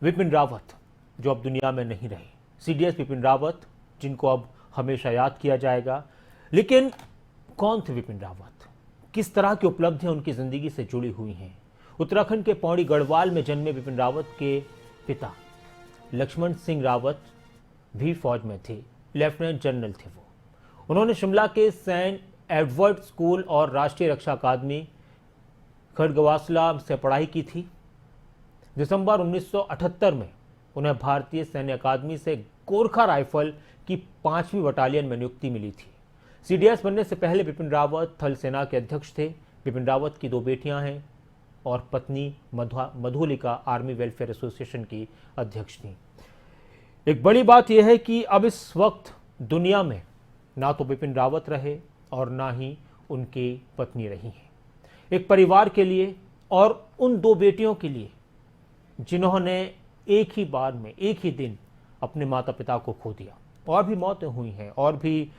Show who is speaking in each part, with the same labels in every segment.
Speaker 1: विपिन रावत जो अब दुनिया में नहीं रहे, सीडीएस विपिन रावत जिनको अब हमेशा याद किया जाएगा। लेकिन कौन थे विपिन रावत? किस तरह की उपलब्धियां उनकी जिंदगी से जुड़ी हुई हैं? उत्तराखंड के पौड़ी गढ़वाल में जन्मे विपिन रावत के पिता लक्ष्मण सिंह रावत भी फौज में थे, लेफ्टिनेंट जनरल थे वो। उन्होंने शिमला के सेंट एडवर्ड स्कूल और राष्ट्रीय रक्षा अकादमी खड़गवासला से पढ़ाई की थी। दिसंबर 1978 में उन्हें भारतीय सैन्य अकादमी से गोरखा राइफल की 5वीं बटालियन में नियुक्ति मिली थी। सीडीएस बनने से पहले विपिन रावत थल सेना के अध्यक्ष थे। विपिन रावत की 2 बेटियां हैं और पत्नी मधुलिका आर्मी वेलफेयर एसोसिएशन की अध्यक्ष थी। एक बड़ी बात यह है कि अब इस वक्त दुनिया में ना तो विपिन रावत रहे और ना ही उनकी पत्नी रही हैं। एक परिवार के लिए और उन 2 बेटियों के लिए जिन्होंने एक ही बार में एक ही दिन अपने माता पिता को खो दिया। और भी मौतें हुई हैं और भी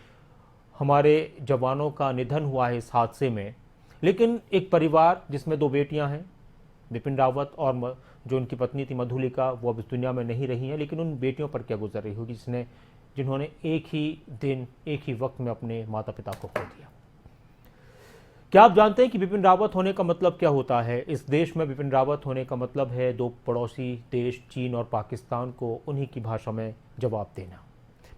Speaker 1: हमारे जवानों का निधन हुआ है इस हादसे में। लेकिन एक परिवार जिसमें 2 बेटियां हैं, विपिन रावत और जो उनकी पत्नी थी मधुलिका, वो अब इस दुनिया में नहीं रही हैं। लेकिन उन बेटियों पर क्या गुजर रही होगी जिन्होंने एक ही दिन एक ही वक्त में अपने माता पिता को खो दिया। क्या आप जानते हैं कि विपिन रावत होने का मतलब क्या होता है? इस देश में विपिन रावत होने का मतलब है 2 पड़ोसी देश चीन और पाकिस्तान को उन्हीं की भाषा में जवाब देना।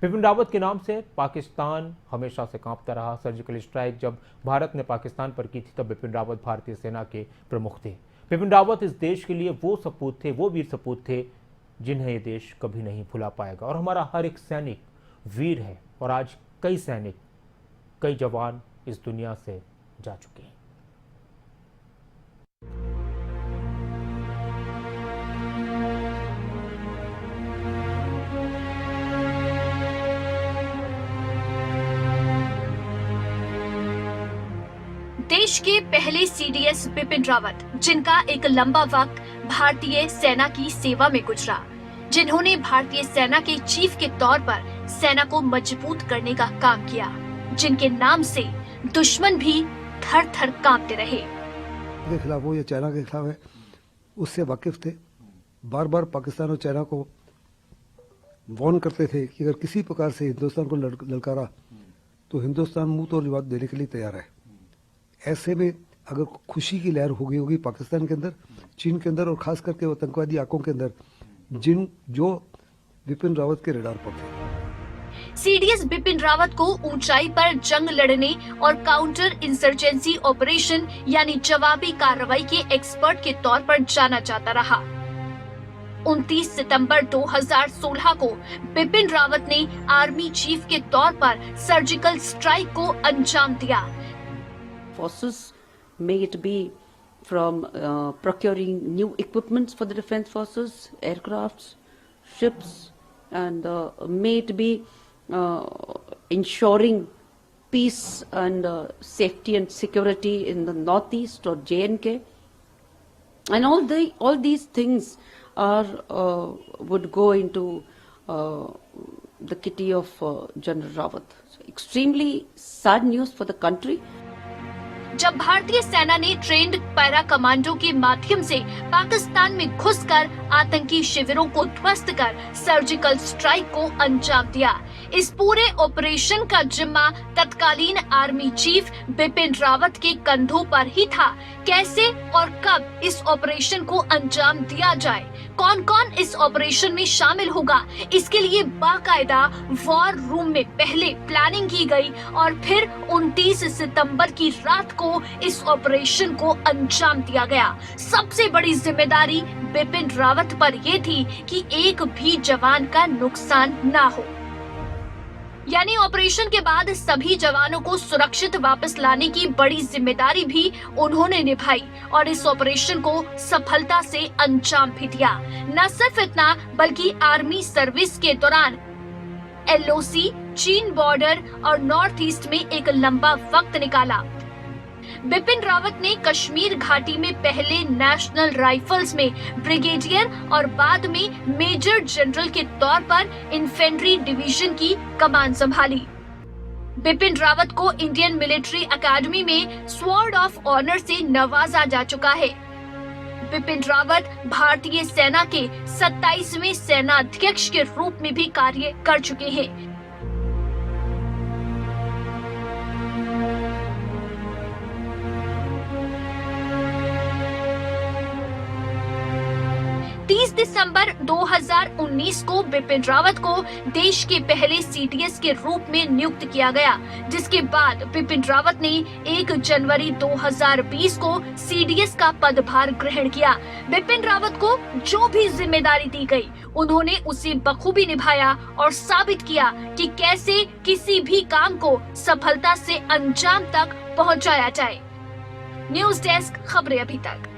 Speaker 1: विपिन रावत के नाम से पाकिस्तान हमेशा से कांपता रहा। सर्जिकल स्ट्राइक जब भारत ने पाकिस्तान पर की थी तब विपिन रावत भारतीय सेना के प्रमुख थे। विपिन रावत इस देश के लिए वो सपूत थे, वो वीर सपूत थे जिन्हें ये देश कभी नहीं भुला पाएगा। और हमारा हर एक सैनिक वीर है और आज कई सैनिक, कई जवान इस दुनिया से जा चुके हैं।
Speaker 2: देश के पहले सीडीएस विपिन रावत, जिनका एक लंबा वक्त भारतीय सेना की सेवा में गुजरा, जिन्होंने भारतीय सेना के चीफ के तौर पर सेना को मजबूत करने का काम किया, जिनके नाम से दुश्मन भी थर थर कांपते रहे।
Speaker 3: के खिलाफ वो या चाइना के खिलाफ है, उससे वाकिफ थे। बार बार पाकिस्तान और चाइना को वार्न करते थे कि अगर किसी प्रकार से हिंदुस्तान को ललकारा तो हिंदुस्तान मुंह तोड़ जवाब देने के लिए तैयार है। ऐसे में अगर खुशी की लहर हो गई होगी पाकिस्तान के अंदर, चीन के अंदर और खास करके आतंकवादी आंखों के अंदर जो विपिन रावत के रडार पर थे।
Speaker 2: सीडीएस विपिन रावत को ऊंचाई पर जंग लड़ने और काउंटर इंसर्जेंसी ऑपरेशन यानी जवाबी कार्रवाई के एक्सपर्ट के तौर पर जाना जाता रहा। 29 सितंबर 2016 को विपिन रावत ने आर्मी चीफ के तौर पर सर्जिकल स्ट्राइक को अंजाम दिया।
Speaker 4: Forces, may it be from procuring new equipments for the defense forces, aircrafts, ships, and may it be ensuring peace and safety and security in the northeast or J&K, and all these things are would go into the kitty of General Rawat. So extremely sad news for the country.
Speaker 2: जब भारतीय सेना ने trend para commando के माध्यम से पाकिस्तान में घुसकर आतंकी शिविरों को ध्वस्त कर सर्जिकल स्ट्राइक को अंजाम दिया, इस पूरे ऑपरेशन का जिम्मा तत्कालीन आर्मी चीफ विपिन रावत के कंधों पर ही था। कैसे और कब इस ऑपरेशन को अंजाम दिया जाए, कौन कौन इस ऑपरेशन में शामिल होगा, इसके लिए बाकायदा वॉर रूम में पहले प्लानिंग की गई और फिर 29 सितंबर की रात को इस ऑपरेशन को अंजाम दिया गया। सबसे बड़ी जिम्मेदारी विपिन रावत पर यह थी कि एक भी जवान का नुकसान ना हो, यानी ऑपरेशन के बाद सभी जवानों को सुरक्षित वापस लाने की बड़ी जिम्मेदारी भी उन्होंने निभाई और इस ऑपरेशन को सफलता से अंजाम भी दिया। न सिर्फ इतना बल्कि आर्मी सर्विस के दौरान एलओसी, चीन बॉर्डर और नॉर्थ ईस्ट में एक लंबा वक्त निकाला। विपिन रावत ने कश्मीर घाटी में पहले नेशनल राइफल्स में ब्रिगेडियर और बाद में मेजर जनरल के तौर पर इन्फेंट्री डिवीजन की कमान संभाली। विपिन रावत को इंडियन मिलिट्री एकेडमी में स्वॉर्ड ऑफ ऑनर से नवाजा जा चुका है। बिपिन रावत भारतीय सेना के 27वें सेनाध्यक्ष के रूप में भी कार्य कर चुके हैं। दिसंबर 2019 को बिपिन रावत को देश के पहले सीडीएस के रूप में नियुक्त किया गया, जिसके बाद बिपिन रावत ने 1 जनवरी 2020 को सीडीएस का पदभार ग्रहण किया। बिपिन रावत को जो भी जिम्मेदारी दी गई, उन्होंने उसे बखूबी निभाया और साबित किया कि कैसे किसी भी काम को सफलता से अंजाम तक पहुंचाया जाए। न्यूज डेस्क, खबरें अभी तक।